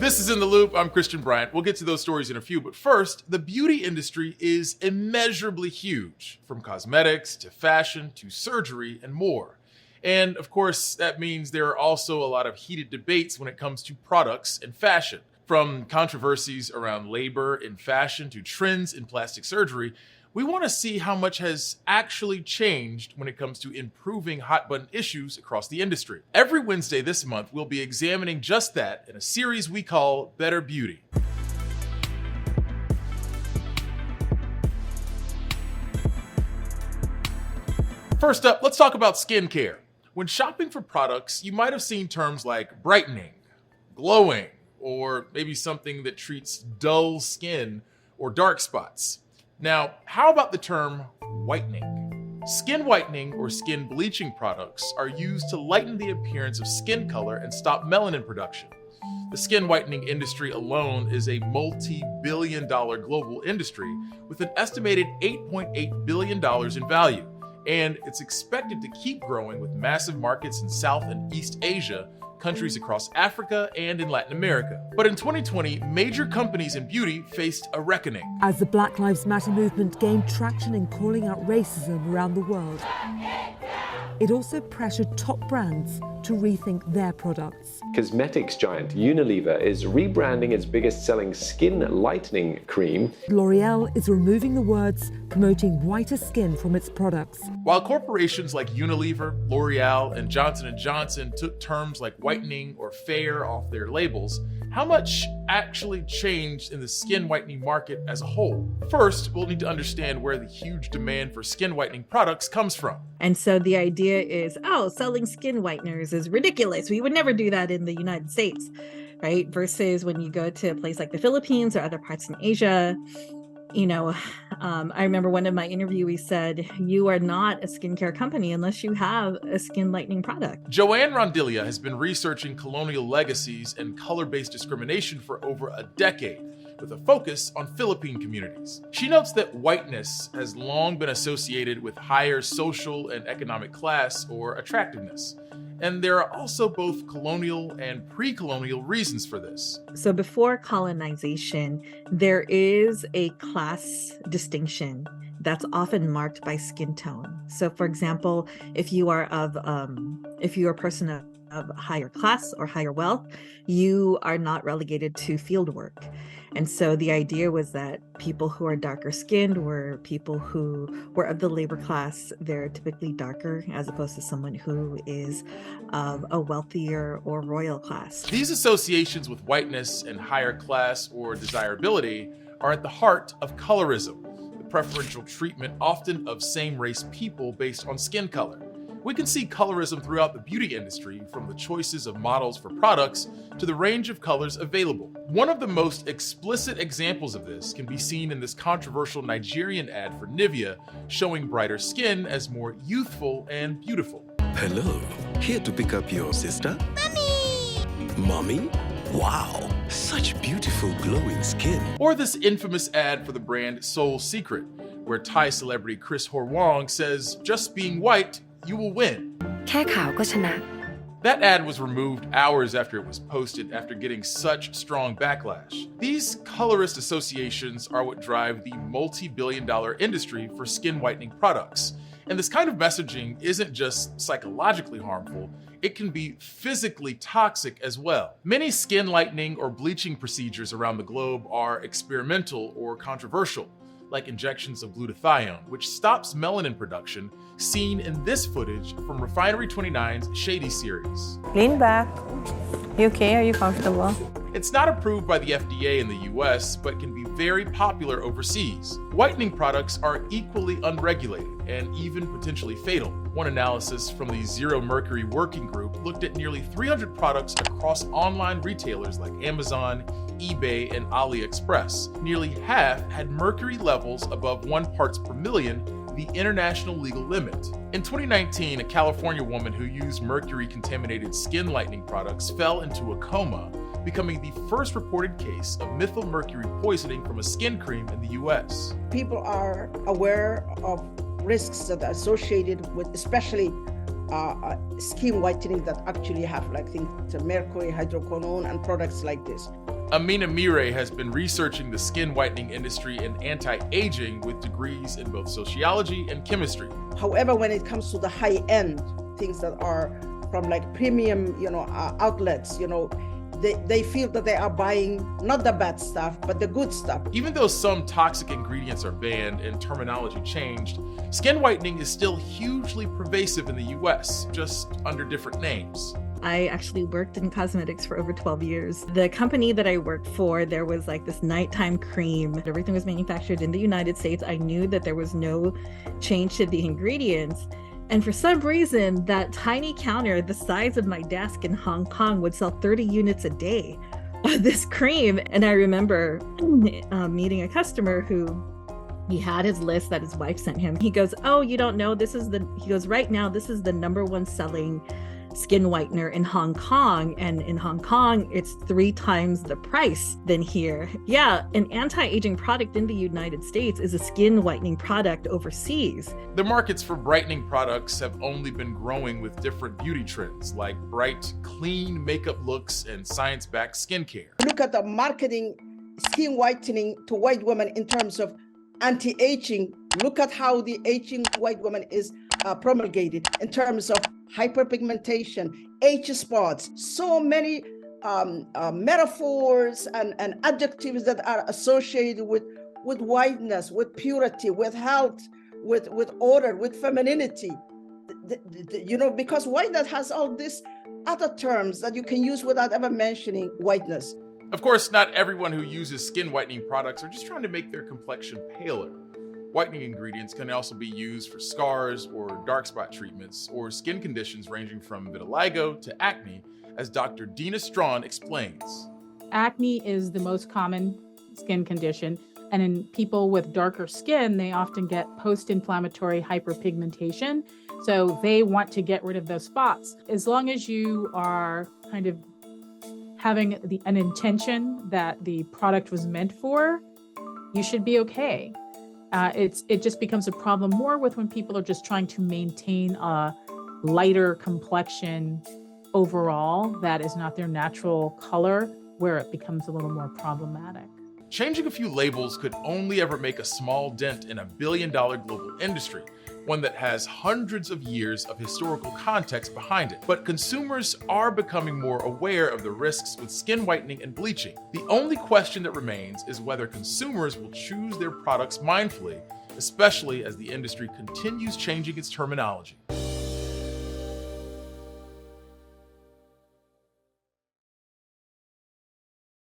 This is In the Loop. I'm Christian Bryant. We'll get to those stories in a few, but first, the beauty industry is immeasurably huge, from cosmetics to fashion to surgery and more. And of course, that means there are also a lot of heated debates when it comes to products and fashion. From controversies around labor in fashion to trends in plastic surgery, we want to see how much has actually changed when it comes to improving hot-button issues across the industry. Every Wednesday this month, we'll be examining just that in a series we call Better Beauty. First up, let's talk about skincare. When shopping for products, you might have seen terms like brightening, glowing, or maybe something that treats dull skin or dark spots. Now, how about the term whitening? Skin whitening or skin bleaching products are used to lighten the appearance of skin color and stop melanin production. The skin whitening industry alone is a multi-billion-dollar global industry with an estimated $8.8 billion in value, and it's expected to keep growing with massive markets in South and East Asia, countries across Africa, and in Latin America. But in 2020, major companies in beauty faced a reckoning. As the Black Lives Matter movement gained traction in calling out racism around the world, it also pressured top brands to rethink their products. Cosmetics giant Unilever is rebranding its biggest selling skin lightening cream. L'Oreal is removing the words promoting whiter skin from its products. While corporations like Unilever, L'Oreal, and Johnson & Johnson took terms like whitening or fair off their labels, how much actually changed in the skin whitening market as a whole? First, we'll need to understand where the huge demand for skin whitening products comes from. And so the idea is, selling skin whiteners is ridiculous. We would never do that in the United States, right? Versus when you go to a place like the Philippines or other parts in Asia, I remember one of my interviewees said, you are not a skincare company unless you have a skin lightening product. Joanne Rondilia has been researching colonial legacies and color-based discrimination for over a decade, with a focus on Philippine communities. She notes that whiteness has long been associated with higher social and economic class or attractiveness. And there are also both colonial and pre-colonial reasons for this. So before colonization, there is a class distinction that's often marked by skin tone. So for example, if you are a person of higher class or higher wealth, you are not relegated to field work. And so the idea was that people who are darker skinned were people who were of the labor class. They're typically darker as opposed to someone who is of a wealthier or royal class. These associations with whiteness and higher class or desirability are at the heart of colorism, the preferential treatment often of same-race people based on skin color. We can see colorism throughout the beauty industry, from the choices of models for products to the range of colors available. One of the most explicit examples of this can be seen in this controversial Nigerian ad for Nivea, showing brighter skin as more youthful and beautiful. Hello, here to pick up your sister? Mommy? Wow, such beautiful glowing skin. Or this infamous ad for the brand Soul Secret, where Thai celebrity Chris Horwang says, "Just being white, you will win." แค่ขาวก็ชนะ That ad was removed hours after it was posted after getting such strong backlash. These colorist associations are what drive the multi-billion-dollar industry for skin whitening products. And this kind of messaging isn't just psychologically harmful, it can be physically toxic as well. Many skin lightening or bleaching procedures around the globe are experimental or controversial, like injections of glutathione, which stops melanin production, seen in this footage from Refinery 29's Shady series. Lean back. You okay? Are you comfortable? It's not approved by the FDA in the US, but can be very popular overseas. Whitening products are equally unregulated and even potentially fatal. One analysis from the Zero Mercury Working Group looked at nearly 300 products across online retailers like Amazon, eBay, and AliExpress. Nearly half had mercury levels above 1 parts per million, the international legal limit. In 2019, a California woman who used mercury-contaminated skin lightening products fell into a coma, becoming the first reported case of methylmercury poisoning from a skin cream in the US. People are aware of risks that are associated with especially skin whitening that actually have like things, mercury, hydroquinone, and products like this. Amina Mire has been researching the skin whitening industry and anti-aging with degrees in both sociology and chemistry. However, when it comes to the high end things that are from like premium, outlets, they feel that they are buying not the bad stuff, but the good stuff. Even though some toxic ingredients are banned and terminology changed, skin whitening is still hugely pervasive in the US, just under different names. I actually worked in cosmetics for over 12 years. The company that I worked for, there was like this nighttime cream. Everything was manufactured in the United States. I knew that there was no change to the ingredients. And for some reason, that tiny counter the size of my desk in Hong Kong would sell 30 units a day of this cream. And I remember meeting a customer who he had his list that his wife sent him. He goes, "Oh, you don't know, right now, this is the #1 selling skin whitener in Hong Kong, and in Hong Kong it's 3 times the price than here." Yeah, an anti-aging product in the United States is a skin whitening product overseas. The markets for brightening products have only been growing with different beauty trends like bright, clean makeup looks and science-backed skincare. Look at the marketing skin whitening to white women in terms of anti-aging. Look at how the aging white woman is promulgated in terms of hyperpigmentation, age spots, so many metaphors and adjectives that are associated with whiteness, with purity, with health, with order, with femininity. Because whiteness has all these other terms that you can use without ever mentioning whiteness. Of course, not everyone who uses skin whitening products are just trying to make their complexion paler. Whitening ingredients can also be used for scars or dark spot treatments or skin conditions ranging from vitiligo to acne, as Dr. Dina Strawn explains. Acne is the most common skin condition, and in people with darker skin, they often get post-inflammatory hyperpigmentation, so they want to get rid of those spots. As long as you are kind of having an intention that the product was meant for, you should be okay. It just becomes a problem more with when people are just trying to maintain a lighter complexion overall that is not their natural color, where it becomes a little more problematic. Changing a few labels could only ever make a small dent in a billion-dollar global industry, one that has hundreds of years of historical context behind it. But consumers are becoming more aware of the risks with skin whitening and bleaching. The only question that remains is whether consumers will choose their products mindfully, especially as the industry continues changing its terminology.